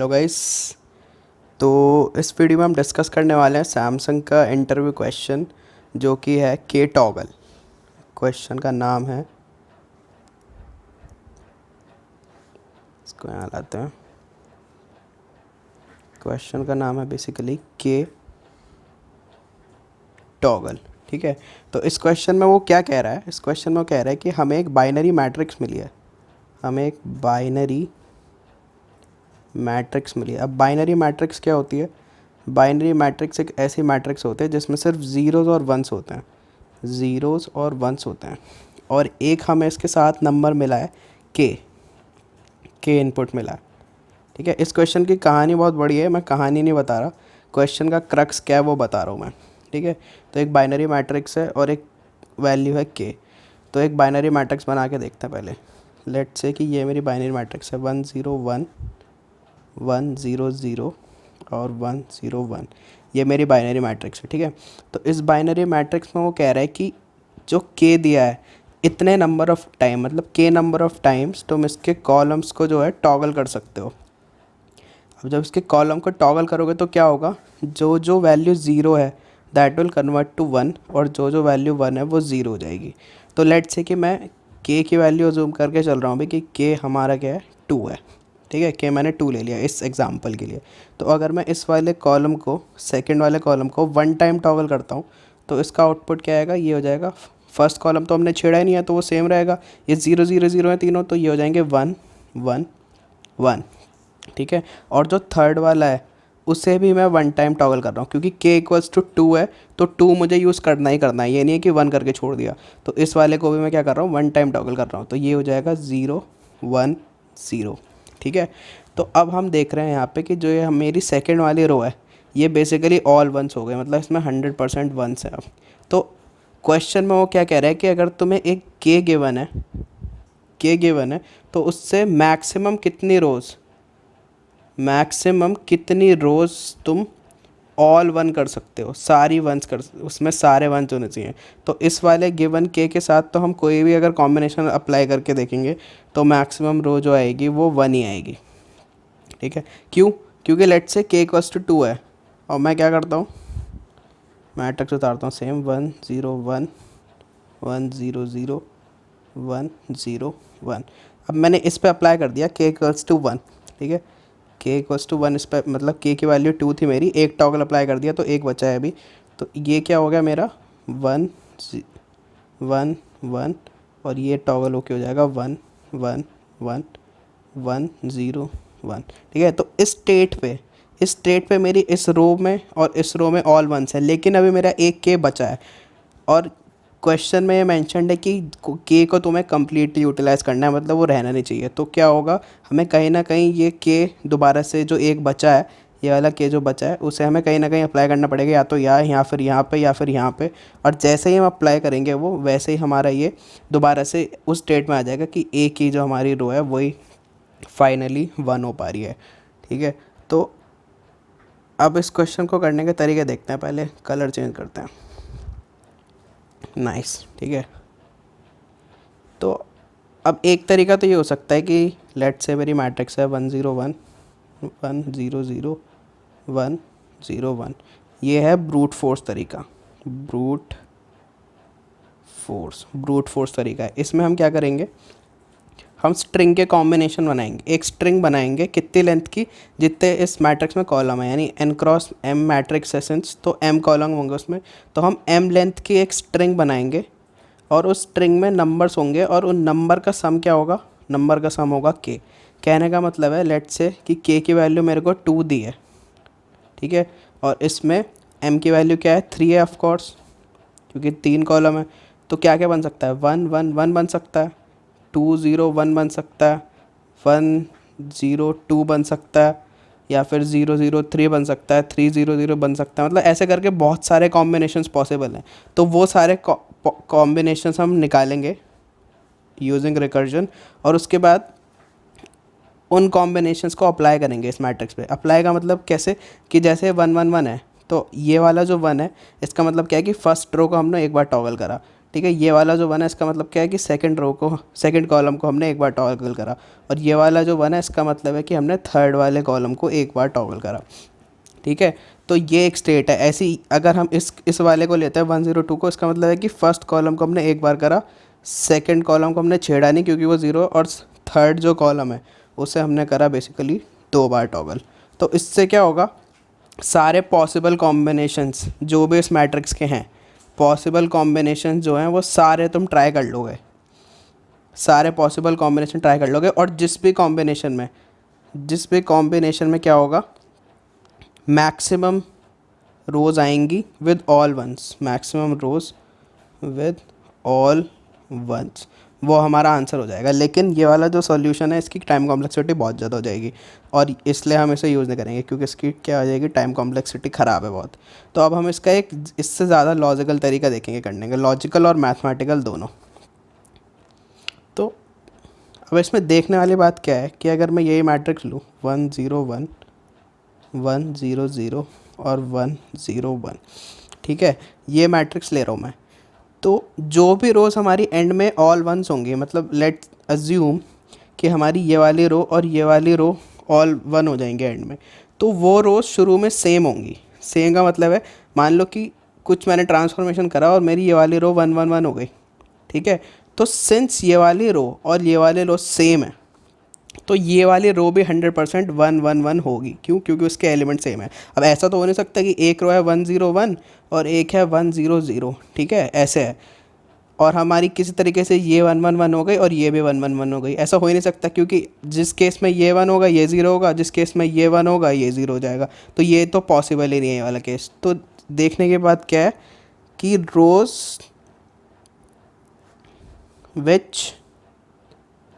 Hello guys. तो इस video में हम डिस्कस करने वाले हैं सैमसंग का इंटरव्यू क्वेश्चन जो कि है के टॉगल। क्वेश्चन का नाम है, इसको यहाँ लाते हैं। क्वेश्चन का नाम है बेसिकली के टॉगल। ठीक है, तो इस क्वेश्चन में वो क्या कह रहा है, इस क्वेश्चन में वो कह रहा है कि हमें एक बाइनरी मैट्रिक्स मिली है, हमें एक बाइनरी मैट्रिक्स मिली है। अब बाइनरी मैट्रिक्स क्या होती है? बाइनरी मैट्रिक्स एक ऐसी मैट्रिक्स होते हैं जिसमें सिर्फ ज़ीरोज़ और वंस होते हैं, ज़ीरोज़ और वंस होते हैं, और एक हमें इसके साथ नंबर मिला है के इनपुट मिला है। ठीक है, इस क्वेश्चन की कहानी बहुत बड़ी है, मैं कहानी नहीं बता रहा, क्वेश्चन का क्रक्स क्या है वो बता रहा हूँ मैं। ठीक है, तो एक बाइनरी मैट्रिक्स है और एक वैल्यू है के। तो एक बाइनरी मैट्रिक्स बना के देखते हैं पहले। लेट्स से कि ये मेरी बाइनरी मैट्रिक्स है 1 0 1 1 0 0 और 1 0 1, ये मेरी बाइनरी मैट्रिक्स है। ठीक है, तो इस बाइनरी मैट्रिक्स में वो कह रहा है कि जो के दिया है इतने नंबर ऑफ़ टाइम, मतलब के नंबर ऑफ़ टाइम्स तुम इसके कॉलम्स को जो है टॉगल कर सकते हो। अब जब इसके कॉलम को टॉगल करोगे तो क्या होगा, जो जो वैल्यू ज़ीरो है दैट विल कन्वर्ट टू 1, और जो जो वैल्यू 1 है वो ज़ीरो हो जाएगी। तो लेट्स से कि मैं के की वैल्यू जूम करके चल रहा हूँ भाई कि के हमारा क्या है 2 है। ठीक है, के मैंने 2 ले लिया इस एग्जांपल के लिए। तो अगर मैं इस वाले कॉलम को, सेकंड वाले कॉलम को 1 टाइम टॉगल करता हूँ तो इसका आउटपुट क्या आएगा, ये हो जाएगा। फर्स्ट कॉलम तो हमने छेड़ा ही नहीं है तो वो सेम रहेगा, ये 0 0 0 है तीनों, तो ये हो जाएंगे 1 1 1। ठीक है, और जो थर्ड वाला है उसे भी मैं 1 टाइम टॉगल कर रहा हूँ क्योंकि के इक्वल्स टू 2 है, तो 2 मुझे यूज़ करना ही करना है, ये नहीं है कि 1 करके छोड़ दिया। तो इस वाले को भी मैं क्या कर रहा हूँ, 1 टाइम टॉगल कर रहा हूँ, तो ये हो जाएगा 0 1 0। ठीक है, तो अब हम देख रहे हैं यहाँ पे कि जो ये मेरी सेकेंड वाली रो है ये बेसिकली ऑल वंस हो गए, मतलब इसमें 100% वंस है। अब तो क्वेश्चन में वो क्या कह रहा है कि अगर तुम्हें एक के गिवन है, के गिवन है तो उससे मैक्सिमम कितनी रोज़, मैक्सिमम कितनी रोज़ तुम ऑल वन कर सकते हो, सारी वंस कर, उसमें सारे वंस होने चाहिए। तो इस वाले गिवन के साथ तो हम कोई भी अगर कॉम्बिनेशन अप्लाई करके देखेंगे तो मैक्सिमम रो जो आएगी वो 1 ही आएगी। ठीक है, क्यों? क्योंकि लेट से के इक्वल्स टू 2 है, और मैं क्या करता हूँ, मैट्रिक्स उतारता हूँ सेम 1 0 1 1 0 0 1 0 1। अब मैंने इस पे अप्लाई कर दिया के इक्वल्स टू 1। ठीक है, के इक्वल्स टू 1 इस पर, मतलब के की वैल्यू 2 थी मेरी, एक टॉगल अप्लाई कर दिया तो एक बचा है अभी। तो ये क्या हो गया मेरा 1 1 1, और ये टॉगल होके हो जाएगा 1 1 1 1 0 1। ठीक है, तो इस स्टेट पे मेरी इस रो में और इस रो में ऑल वंस है, लेकिन अभी मेरा एक के बचा है, और क्वेश्चन में ये मैंशनड है कि के को तुम्हें कम्प्लीटली यूटिलाइज़ करना है, मतलब वो रहना नहीं चाहिए। तो क्या होगा, हमें कहीं ना कहीं ये के दोबारा से जो एक बचा है, ये वाला के जो बचा है उसे हमें कहीं ना कहीं अप्लाई करना पड़ेगा, या तो या फिर यहाँ पे या फिर यहाँ पे। और जैसे ही हम अप्लाई करेंगे वो वैसे ही हमारा ये दोबारा से उस स्टेट में आ जाएगा कि ए की जो हमारी रो है वही फाइनली 1 हो पा रही है। ठीक है, तो अब इस क्वेश्चन को करने के तरीके देखते हैं। पहले कलर चेंज करते हैं, नाइस। ठीक है, तो अब एक तरीका तो ये हो सकता है कि लेट से मेरी मैट्रिक्स है 1 0 1 1 0 0 1 0 1, ये है ब्रूट फोर्स तरीका, ब्रूट फोर्स तरीका है। इसमें हम क्या करेंगे, हम स्ट्रिंग के कॉम्बिनेशन बनाएंगे, एक स्ट्रिंग बनाएंगे कितनी लेंथ की, जितने इस मैट्रिक्स में कॉलम है, यानी n cross m matrix essence, तो m कॉलम होंगे उसमें, तो हम m लेंथ की एक स्ट्रिंग बनाएंगे और उस स्ट्रिंग में नंबर्स होंगे, और उन नंबर का सम क्या होगा, नंबर का सम होगा k। कहने का मतलब है लेट से कि k की वैल्यू मेरे को 2 दी है। ठीक है, और इसमें m की वैल्यू क्या है, 3 है ऑफ कोर्स, क्योंकि 3 कॉलम है। तो क्या क्या बन सकता है, 1 1 1 बन सकता है, 2 0 1 बन सकता है, 1 0 2 बन सकता है, या फिर 0 0 3 बन सकता है, 3 0 0 बन सकता है। मतलब ऐसे करके बहुत सारे कॉम्बिनेशंस पॉसिबल हैं। तो वो सारे कॉम्बिनेशंस हम निकालेंगे यूजिंग रिकर्जन, और उसके बाद उन कॉम्बिनेशंस को अप्लाई करेंगे इस मैट्रिक्स पे। अप्लाई का मतलब कैसे, कि जैसे 1 1 1 है, तो ये वाला जो 1 है इसका मतलब क्या है कि फर्स्ट रो को हमने एक बार टॉगल करा। ठीक है। ये वाला जो 1 है इसका मतलब क्या है कि सेकंड कॉलम को हमने एक बार टॉगल करा, और ये वाला जो 1 है इसका मतलब है कि हमने थर्ड वाले कॉलम को एक बार टॉगल करा, ठीक है। तो ये एक स्टेट है। ऐसी अगर हम इस वाले को लेते हैं 102 को, इसका मतलब है कि फर्स्ट कॉलम को हमने एक बार करा, सेकंड कॉलम को हमने छेड़ा नहीं क्योंकि वो ज़ीरो, और थर्ड जो कॉलम है उसे हमने करा बेसिकली 2 बार टॉगल। तो इससे क्या होगा, सारे पॉसिबल कॉम्बिनेशंस जो भी इस मैट्रिक्स के हैं, पॉसिबल कॉम्बिनेशन जो हैं वो सारे तुम ट्राई कर लोगे, सारे पॉसिबल कॉम्बिनेशन ट्राई कर लोगे। और जिस भी कॉम्बिनेशन में क्या होगा, मैक्सिमम रोज़ आएंगी with all ones, maximum rows with all ones, वो हमारा आंसर हो जाएगा। लेकिन ये वाला जो सॉल्यूशन है इसकी टाइम कॉम्प्लेक्सिटी बहुत ज़्यादा हो जाएगी, और इसलिए हम इसे यूज़ नहीं करेंगे क्योंकि इसकी क्या हो जाएगी, टाइम कॉम्प्लेक्सिटी ख़राब है बहुत। तो अब हम इसका एक इससे ज़्यादा लॉजिकल तरीका देखेंगे करने का, लॉजिकल और मैथमेटिकल दोनों। तो अब इसमें देखने वाली बात क्या है कि अगर मैं यही मैट्रिक्स लूँ 1 0 1 1 0 0 और 1 0 1, ठीक है, ये मैट्रिक्स ले रहा हूँ मैं, तो जो भी रोज़ हमारी एंड में ऑल वंस होंगी, मतलब लेट अज्यूम कि हमारी ये वाली रो और ये वाली रो ऑल वन हो जाएंगे एंड में, तो वो रोज़ शुरू में सेम होंगी। सेम का मतलब है, मान लो कि कुछ मैंने ट्रांसफॉर्मेशन करा और मेरी ये वाली रो 1 1 1 हो गई, ठीक है। तो सिंस ये वाली रो और ये वाले रो सेम है, तो ये वाली रो भी 100% 1 1 1 होगी। क्यों? क्योंकि उसके एलिमेंट सेम है। अब ऐसा तो हो नहीं सकता कि एक रो है 1 0 1 और एक है 1 0 0, ठीक है, ऐसे है, और हमारी किसी तरीके से ये 1 1 1 हो गई और ये भी 1 1 1 हो गई, ऐसा हो ही नहीं सकता, क्योंकि जिस केस में ये 1 होगा ये 0 होगा, जिस केस में ये 1 होगा ये 0 हो जाएगा। तो ये तो पॉसिबल ही नहीं है ये वाला केस। तो देखने के बाद क्या है कि rows which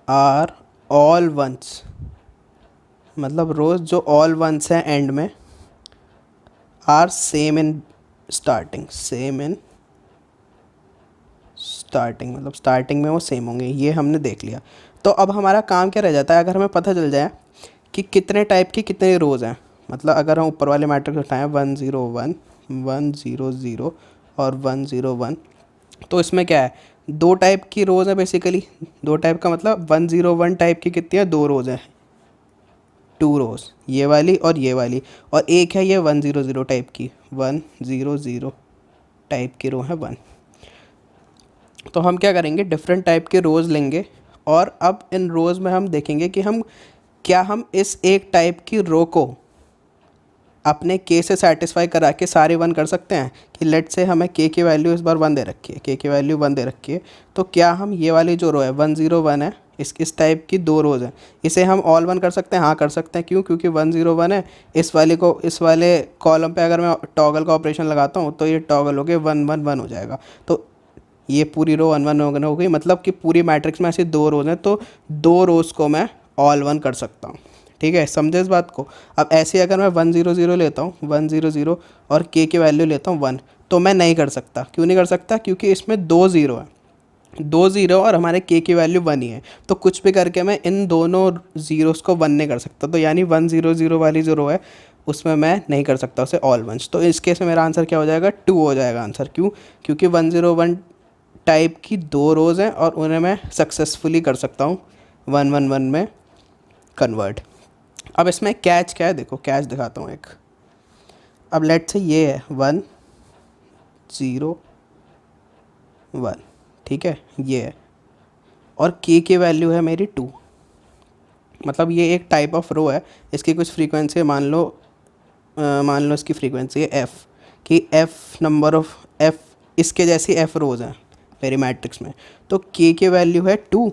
are all ones, मतलब रोज जो ऑल वंस हैं एंड में, are same in starting, same in starting, मतलब स्टार्टिंग में वो सेम होंगे, ये हमने देख लिया। तो अब हमारा काम क्या रह जाता है, अगर हमें पता चल जाए कि कितने टाइप की कितने रोज़ हैं, मतलब अगर हम ऊपर वाले मैट्रिक्स उठाएं 1 0 1 1 0 0 और 1 0 1, तो इसमें क्या है, 2 टाइप की रोज़ है बेसिकली। 2 टाइप का मतलब 1 0 1 टाइप की कितनी है, 2 रोज़ हैं, 2 रोज़, ये वाली और ये वाली, और एक है ये 1 0 0 टाइप की, 1 0 0 टाइप की रो है 1। तो हम क्या करेंगे, डिफरेंट टाइप के रोज़ लेंगे, और अब इन रोज़ में हम देखेंगे कि हम इस एक टाइप की रो को अपने के से सेटिस्फाई करा के सारे 1 कर सकते हैं। कि लेट से हमें के की वैल्यू इस बार 1 दे रखी है, के की वैल्यू 1 दे रखी है, तो क्या हम ये वाली जो रो है 1 0 1 है, इस टाइप की 2 रोज़ हैं, इसे हम ऑल 1 कर सकते हैं? हाँ कर सकते हैं। क्यों? क्योंकि 1 0 1 है, इस वाले कॉलम पे अगर मैं टॉगल का ऑपरेशन लगाता हूँ तो ये टॉगल हो गए 1 1 1 हो जाएगा। तो ये पूरी रो 1 1 1 हो गई, मतलब कि पूरी मैट्रिक्स में ऐसी 2 रोज़ हैं, तो 2 रोज़ को मैं ऑल 1 कर सकता हूँ, ठीक है, समझे इस बात को। अब ऐसे अगर मैं 1 0 0 लेता हूँ, 1 0 0 और के की वैल्यू लेता हूँ 1, तो मैं नहीं कर सकता। क्यों नहीं कर सकता? क्योंकि इसमें 2 0 है, 2 0 और हमारे के की वैल्यू 1 ही है, तो कुछ भी करके मैं इन दोनों ज़ीरोज़ को 1 नहीं कर सकता। तो यानी 1 0 0 वाली जो रो है उसमें मैं नहीं कर सकता उसे ऑल वंस। तो इस केस में मेरा आंसर क्या हो जाएगा, 2 हो जाएगा आंसर। क्यों? क्योंकि 1 0 1 टाइप की 2 रोज़ हैं और उन्हें मैं सक्सेसफुली कर सकता हूँ 1 1 1 में कन्वर्ट। अब इसमें कैच क्या है, देखो कैच दिखाता हूँ एक। अब लेट से ये है 1 0 1, ठीक है, ये है, और के की वैल्यू है मेरी 2, मतलब ये एक टाइप ऑफ रो है, इसकी कुछ फ्रीक्वेंसी है, मान लो इसकी फ्रीक्वेंसी है एफ़, कि एफ़ नंबर ऑफ एफ़, इसके जैसी एफ़ रोज़ हैं मेरी मैट्रिक्स में, तो के की वैल्यू है 2,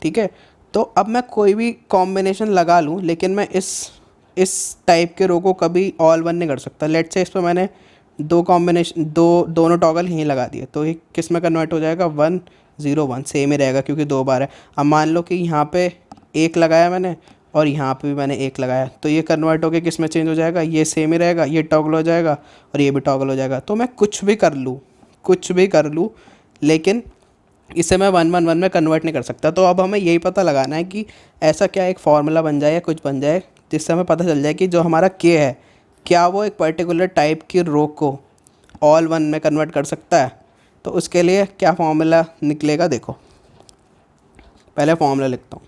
ठीक है। तो अब मैं कोई भी कॉम्बिनेशन लगा लूँ, लेकिन मैं इस टाइप के रो को कभी ऑल 1 नहीं कर सकता। लेट से इस पर मैंने दोनों टॉगल यहीं लगा दिए, तो ये किस में कन्वर्ट हो जाएगा, 1 0 1, सेम ही रहेगा क्योंकि 2 बार है। अब मान लो कि यहाँ पे एक लगाया मैंने और यहाँ पे भी मैंने एक लगाया, तो ये कन्वर्ट होकर किस में चेंज हो जाएगा, ये सेम ही रहेगा, ये टॉगल हो जाएगा और ये भी टॉगल हो जाएगा। तो मैं कुछ भी कर लूँ, लेकिन इसे मैं 1 1 1 में कन्वर्ट नहीं कर सकता। तो अब हमें यही पता लगाना है कि ऐसा क्या एक फार्मूला बन जाए या कुछ बन जाए जिससे हमें पता चल जाए कि जो हमारा के है, क्या वो एक पर्टिकुलर टाइप की रो को ऑल 1 में कन्वर्ट कर सकता है। तो उसके लिए क्या फॉर्मूला निकलेगा देखो, पहले फॉर्मूला लिखता हूँ।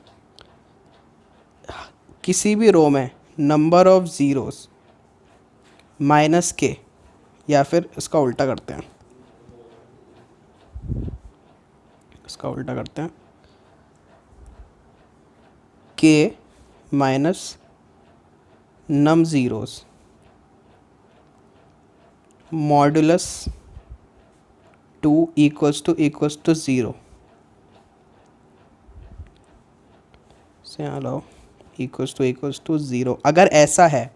किसी भी रो में नंबर ऑफ ज़ीरोस माइनस के, या फिर इसका उल्टा करते हैं, इसका उल्टा करते हैं, k minus num zeros modulus 2 equals to 0 से अलाउ इक्वल्स टू 0। अगर ऐसा है,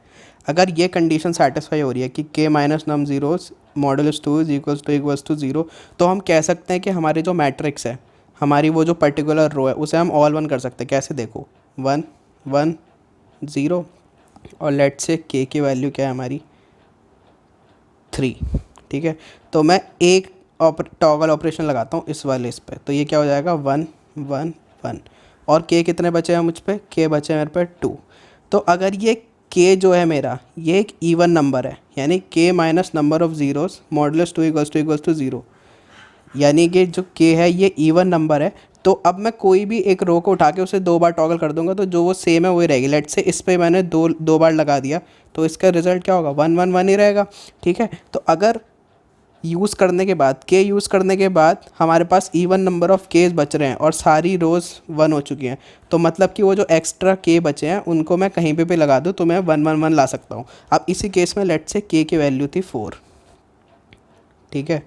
अगर ये कंडीशन सेटिस्फाई हो रही है कि k minus num zeros modulus 2 is equals to 0, तो हम कह सकते हैं कि हमारी जो मैट्रिक्स है, हमारी वो जो पर्टिकुलर रो है, उसे हम ऑल वन कर सकते हैं। कैसे देखो, 1 1 0, और लेट से के की वैल्यू क्या है हमारी 3। ठीक है, तो मैं एक टॉगल ऑपरेशन लगाता हूँ इस वाले इस पे, तो ये क्या हो जाएगा 1 1 1, और के कितने बचे हैं मुझ पे, के बचे हैं मेरे पे 2। तो अगर ये के जो है मेरा, ये एक इवन नंबर है, यानी k minus number of zeros modulus 2 equals to 0, यानी कि जो के है ये इवन नंबर है। तो अब मैं कोई भी एक रो को उठा के उसे 2 बार टॉगल कर दूंगा, तो जो वो सेम है वही रहेगी। लेट से इस पे मैंने दो बार लगा दिया, तो इसका रिजल्ट क्या होगा, 1 1 1 ही रहेगा। ठीक है, तो अगर यूज़ करने के बाद, के यूज़ करने के बाद हमारे पास इवन नंबर ऑफ केस बच रहे हैं और सारी रोज़ 1 हो चुकी हैं, तो मतलब कि वो जो एक्स्ट्रा के बचे हैं उनको मैं कहीं पे भी लगा दूँ तो मैं 1 1 1 ला सकता हूँ। अब इसी केस में लेट से के की वैल्यू थी 4। ठीक है,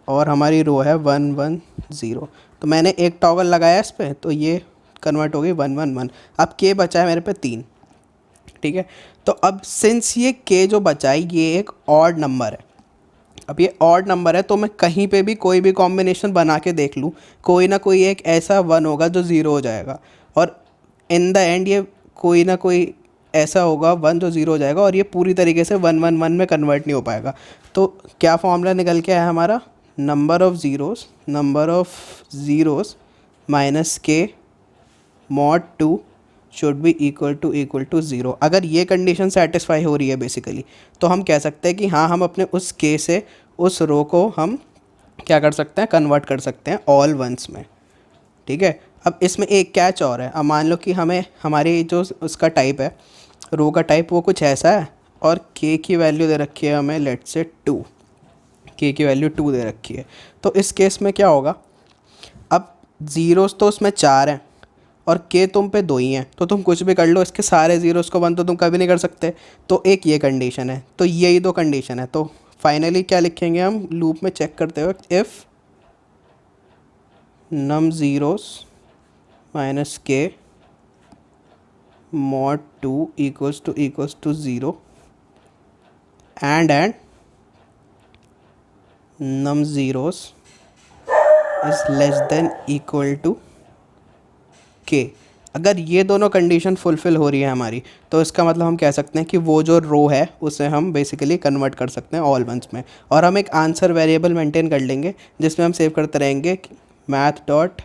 और हमारी रो है 1 1 0, तो मैंने एक टॉगल लगाया इस पर, तो ये कन्वर्ट हो गई 1 1 1। अब के बचा है मेरे पे 3। ठीक है, तो अब सिंस ये के जो बचा है ये एक ऑड नंबर है, अब ये ऑड नंबर है, तो मैं कहीं पे भी कोई भी कॉम्बिनेशन बना के देख लूँ, कोई ना कोई एक ऐसा 1 होगा जो 0 हो जाएगा, और इन द एंड ये कोई ना कोई ऐसा होगा 1 जो 0 हो जाएगा, और ये पूरी तरीके से 1 1 1 में कन्वर्ट नहीं हो पाएगा। तो क्या फॉर्मूला निकल के आया हमारा, number of zeros minus k mod 2 should be equal to 0। अगर ये कंडीशन सेटिस्फाई हो रही है बेसिकली, तो हम कह सकते हैं कि हाँ, हम अपने उस के से उस रो को हम क्या कर सकते हैं, कन्वर्ट कर सकते हैं ऑल वंस में। ठीक है, अब इसमें एक कैच और है। अब मान लो कि हमें हमारी जो उसका टाइप है, रो का टाइप, वो कुछ ऐसा है, और के की वैल्यू दे रखी है हमें लेट से 2, के की वैल्यू 2 दे रखी है। तो इस केस में क्या होगा, अब ज़ीरोस तो उसमें 4 हैं और के तुम पे 2 ही हैं, तो तुम कुछ भी कर लो, इसके सारे ज़ीरोस को 1 तो तुम कभी नहीं कर सकते। तो एक ये कंडीशन है, तो यही 2 कंडीशन है। तो फाइनली क्या लिखेंगे हम लूप में चेक करते वक्त, if num zeros minus k mod 2 equals to 0 and num zeros is less than equal to k। अगर ये दोनों कंडीशन फुलफ़िल हो रही है हमारी, तो इसका मतलब हम कह सकते हैं कि वो जो रो है उसे हम बेसिकली कन्वर्ट कर सकते हैं ऑल वंस में, और हम एक आंसर वेरिएबल मेंटेन कर लेंगे जिसमें हम सेव करते रहेंगे मैथ डॉट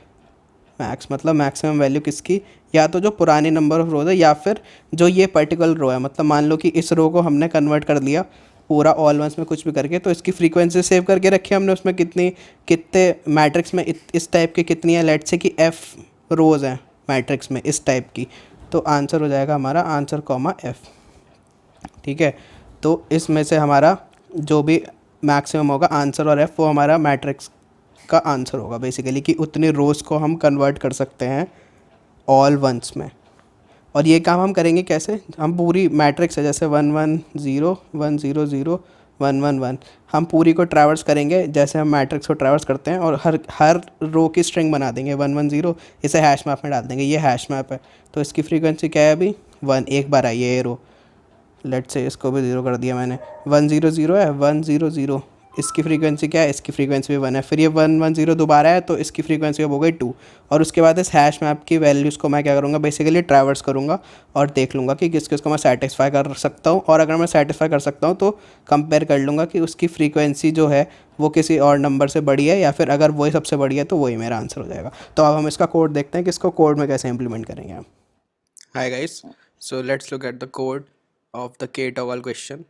मैक्स, मतलब मैक्सिमम वैल्यू किसकी, या तो जो पुरानी नंबर ऑफ रोज है, या फिर जो ये पर्टिकुलर रो है। मतलब मान लो कि इस रो को हमने कन्वर्ट कर दिया पूरा ऑल वंस में कुछ भी करके, तो इसकी फ्रीक्वेंसी सेव करके रखी हमने, उसमें कितने मैट्रिक्स में इस टाइप की कितनी है, लेट से कि एफ रोज़ हैं मैट्रिक्स में इस टाइप की, तो आंसर हो जाएगा हमारा आंसर कॉमा एफ। ठीक है, तो इसमें से हमारा जो भी मैक्सिमम होगा आंसर और एफ, वो हमारा मैट्रिक्स का आंसर होगा बेसिकली, कि उतनी रोज़ को हम कन्वर्ट कर सकते हैं ऑल वंस में। और ये काम हम करेंगे कैसे, हम पूरी मैट्रिक्स है जैसे 1 1 0 1 0 0 1 1 1, हम पूरी को ट्रैवर्स करेंगे जैसे हम मैट्रिक्स को ट्रैवर्स करते हैं, और हर रो की स्ट्रिंग बना देंगे 1 1 0, इसे हैश मैप में डाल देंगे, ये हैश मैप है। तो इसकी फ्रीक्वेंसी क्या है अभी 1, एक बार आई है ये रो, लेट से इसको भी 0 कर दिया मैंने, 1 0 0 है 1 0 0, इसकी फ्रीक्वेंसी क्या है, इसकी फ्रीक्वेंसी भी 1 है, फिर ये 1 1 0 दोबारा है, तो इसकी फ्रीक्वेंसी अब हो गई 2। और उसके बाद इस हैश मैप की वैल्यूज़ को मैं क्या करूँगा, बेसिकली ट्रैवर्स करूँगा और देख लूँगा कि किस किस को मैं सेटिस्फाई कर सकता हूँ, और अगर मैं सेटिस्फाई कर सकता हूँ तो कंपेयर कर लूँगा कि उसकी फ्रीक्वेंसी जो है वो किसी और नंबर से बड़ी है, या फिर अगर वही सबसे बड़ी है तो वही मेरा आंसर हो जाएगा। तो अब हम इसका कोड देखते हैं कि इसको कोड में कैसे इंप्लीमेंट करेंगे हम। Hi guys, so let's look at the code of the के टॉगल क्वेश्चन।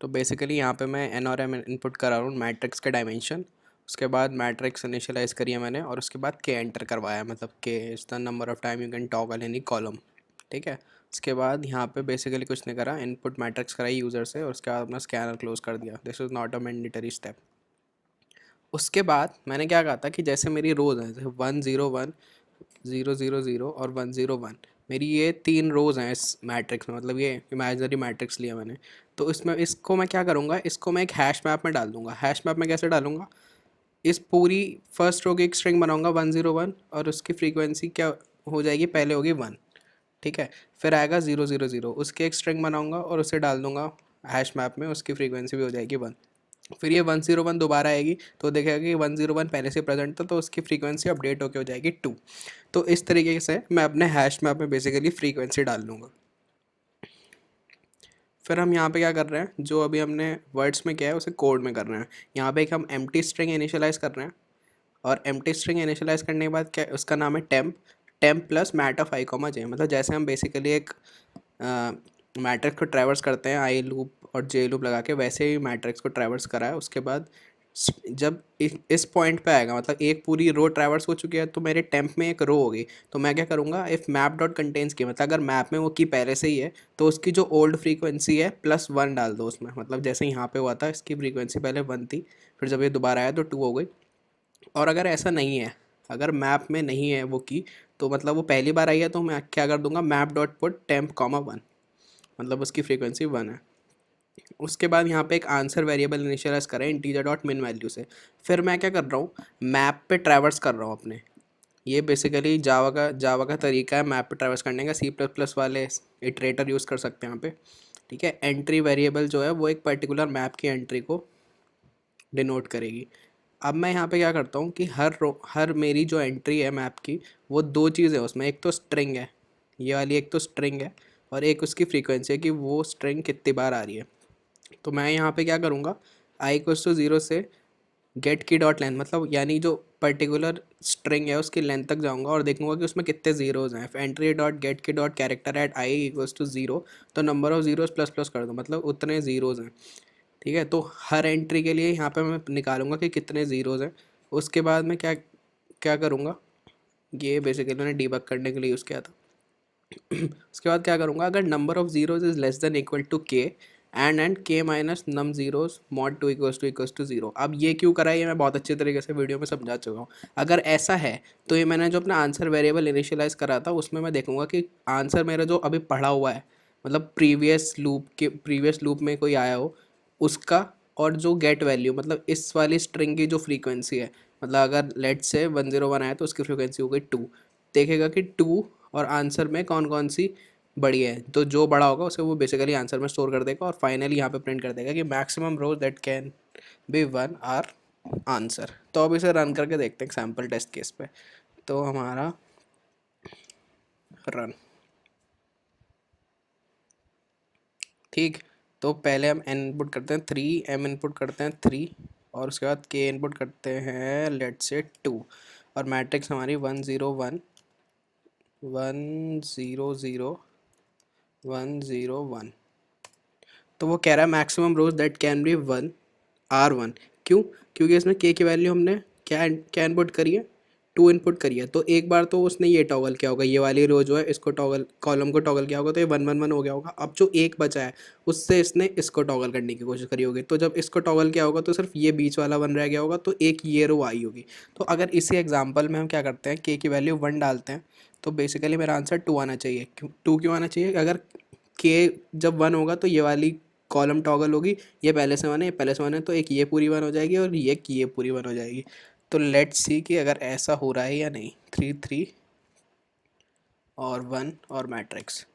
तो बेसिकली यहाँ पे मैं एन और एम इनपुट करा रहा हूँ मैट्रिक्स के डायमेंशन, उसके बाद मैट्रिक्स इनिशियलाइज़ करी है मैंने, और उसके बाद के एंटर करवाया, मतलब के is the number of time you can toggle any column, ठीक है। उसके बाद यहाँ पे बेसिकली कुछ नहीं करा, इनपुट मैट्रिक्स कराई यूज़र से, और उसके बाद अपना स्कैनर क्लोज कर दिया। This is not a mandatory step. उसके बाद मैंने क्या कहा था कि जैसे मेरी रोज़ हैं, जैसे 101, 000 और 101, मेरी ये 3 रोज़ हैं इस मैट्रिक्स में, मतलब ये इमेजिनरी मैट्रिक्स लिया मैंने। तो इसमें इसको मैं क्या करूँगा, इसको मैं एक हैश मैप में डाल दूँगा। हैश मैप में कैसे डालूँगा, इस पूरी फर्स्ट रो की एक स्ट्रिंग बनाऊँगा 101, और उसकी फ्रीक्वेंसी क्या हो जाएगी, पहले होगी 1, ठीक है। फिर आएगा 000, उसकी एक स्ट्रिंग बनाऊँगा और उसे डाल दूँगा हैश मैप में, उसकी फ्रीक्वेंसी भी हो जाएगी 1। फिर ये 101 दोबारा आएगी, तो देखेगा कि 101 पहले से प्रेजेंट था, तो उसकी फ्रीक्वेंसी अपडेट होकर हो जाएगी 2। तो इस तरीके से मैं अपने हैश मैप में बेसिकली फ्रीक्वेंसी डाल लूँगा। फिर हम यहाँ पे क्या कर रहे हैं, जो अभी हमने वर्ड्स में किया है उसे कोड में कर रहे हैं। यहाँ पे एक हम एम्प्टी स्ट्रिंग इनिशियलाइज़ कर रहे हैं, और एम्प्टी स्ट्रिंग इनिशियलाइज़ करने के बाद क्या, उसका नाम है temp. Temp plus mat of i comma j, मतलब जैसे हम बेसिकली एक मैट्रिक्स को ट्रैवर्स करते हैं आई लूप और जे लूप लगा के, वैसे ही मैट्रिक्स को ट्रैवर्स करा है। उसके बाद जब इस पॉइंट पे आएगा, मतलब एक पूरी रो ट्रैवर्स हो चुकी है, तो मेरे टेम्प में एक रो होगी, तो मैं क्या करूँगा, इफ़ मैप डॉट कंटेन्स की, मतलब अगर मैप में वो की पहले से ही है, तो उसकी जो ओल्ड फ्रीक्वेंसी है +1 डाल दो उसमें। मतलब जैसे यहाँ पे हुआ था, इसकी फ्रीक्वेंसी पहले 1 थी, फिर जब ये दोबारा आया तो 2 हो गई। और अगर ऐसा नहीं है, अगर मैप में नहीं है वो की, तो मतलब वो पहली बार आई है, तो मैं क्या कर दूंगा, map dot put temp comma 1, मतलब उसकी फ्रीक्वेंसी 1 है। उसके बाद यहाँ पे एक आंसर वेरिएबल इनिशियलाइज करें इंटीजर डॉट मिन वैल्यू से। फिर मैं क्या कर रहा हूँ, मैप पे ट्रैवर्स कर रहा हूँ अपने। ये बेसिकली जावा का तरीका है मैप पे ट्रैवर्स करने का। C++ वाले इटरेटर यूज़ कर सकते हैं यहाँ पे, ठीक है। एंट्री वेरिएबल जो है वो एक पर्टिकुलर मैप की एंट्री को डिनोट करेगी। अब मैं यहाँ पे क्या करता हूँ कि हर मेरी जो एंट्री है मैप की, वो 2 चीज़ है उसमें। एक तो स्ट्रिंग है, ये वाली एक तो स्ट्रिंग है, और एक उसकी फ्रीक्वेंसी है कि वो स्ट्रिंग कितनी बार आ रही है। तो मैं यहाँ पे क्या करूँगा, i=0 से गेट की डॉट लेंथ, मतलब यानी जो पर्टिकुलर स्ट्रिंग है उसकी लेंथ तक जाऊँगा और देखूँगा कि उसमें कितने ज़ीरोज़ हैं। एंट्री डॉट गेट की डॉट कैरेक्टर एट i=0, तो number of zeros plus plus कर दो, मतलब उतने ज़ीरोज़ हैं, ठीक है। तो हर एंट्री के लिए यहाँ पे मैं निकालूंगा कि कितने ज़ीरोज़ हैं। उसके बाद मैं क्या क्या करूँगा, ये बेसिकली मैंने डीबग करने के लिए यूज़ किया था। उसके बाद क्या करूँगा, अगर number of zeros is less than equal to k and k minus num zeros mod 2 equals to 0। अब ये क्यों करा है, ये मैं बहुत अच्छे तरीके से वीडियो में समझा चुका हूँ। अगर ऐसा है तो ये मैंने जो अपना आंसर वेरिएबल इनिशियलाइज़ करा था, उसमें मैं देखूँगा कि आंसर मेरा जो अभी पढ़ा हुआ है, मतलब प्रीवियस लूप में कोई आया हो उसका, और जो गेट वैल्यू, मतलब इस वाली स्ट्रिंग की जो फ्रीक्वेंसी है, मतलब अगर लेट से 101 आया तो उसकी फ्रीक्वेंसी हो गई 2, देखेगा कि 2 और आंसर में कौन कौन सी बड़ी है, तो जो बड़ा होगा उसे वो बेसिकली आंसर में स्टोर कर देगा, और फाइनली यहाँ पे प्रिंट कर देगा कि maximum rows that can be 1 or answer. तो अब इसे रन करके देखते हैं सैम्पल टेस्ट केस पे। तो हमारा रन, ठीक। तो पहले हम n इनपुट करते हैं 3, m इनपुट करते हैं 3, और उसके बाद k इनपुट करते हैं लेट से 2, और मैट्रिक्स हमारी 101 100 101। तो वो कह रहा है maximum rows that can be 1 R1। क्यों, क्योंकि इसमें k की वैल्यू हमने क्या क्या इनपुट करी है, 2 इनपुट करी है। तो एक बार तो उसने ये टॉगल किया होगा, ये वाली रो जो है इसको टॉगल, कॉलम को टॉगल किया होगा, तो ये 111 हो गया होगा। अब जो एक बचा है उससे इसने इसको टॉगल करने की कोशिश करी होगी, तो जब इसको टॉगल किया होगा तो सिर्फ ये बीच वाला 1 रह गया होगा, तो एक ये रो आई होगी। तो अगर इसी एग्जाम्पल में हम क्या करते हैं, k की वैल्यू 1 डालते हैं, तो बेसिकली मेरा आंसर 2 आना चाहिए। क्यों 2 क्यों आना चाहिए, अगर k जब 1 होगा तो ये वाली कॉलम टॉगल होगी, ये पहले से 1 है, ये पहले से 1 है, तो एक ये पूरी 1 हो जाएगी और ये पूरी 1 हो जाएगी। तो लेट्स सी कि अगर ऐसा हो रहा है या नहीं। 3 3 और 1 और मैट्रिक्स,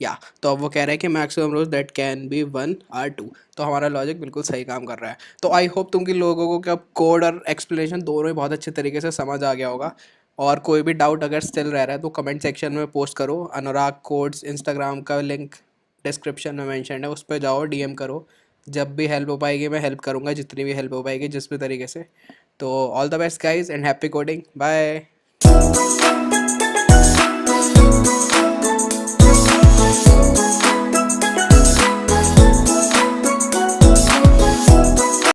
या तो अब वो कह रहा है कि maximum rows that can be 1 or 2। तो हमारा लॉजिक बिल्कुल सही काम कर रहा है। तो आई होप तुम लोगों को क्या कोड और एक्सप्लेनेशन दोनों ही बहुत अच्छे तरीके से समझ आ गया होगा। और कोई भी डाउट अगर स्टिल रह रहा है तो कमेंट सेक्शन में पोस्ट करो। अनुराग कोड्स इंस्टाग्राम का लिंक डिस्क्रिप्शन में मेंशन है, उस पर जाओ, डीएम करो। जब भी हेल्प हो पाएगी मैं हेल्प करूँगा, जितनी भी हेल्प हो पाएगी जिस भी तरीके से। तो all the best guys and happy coding, bye.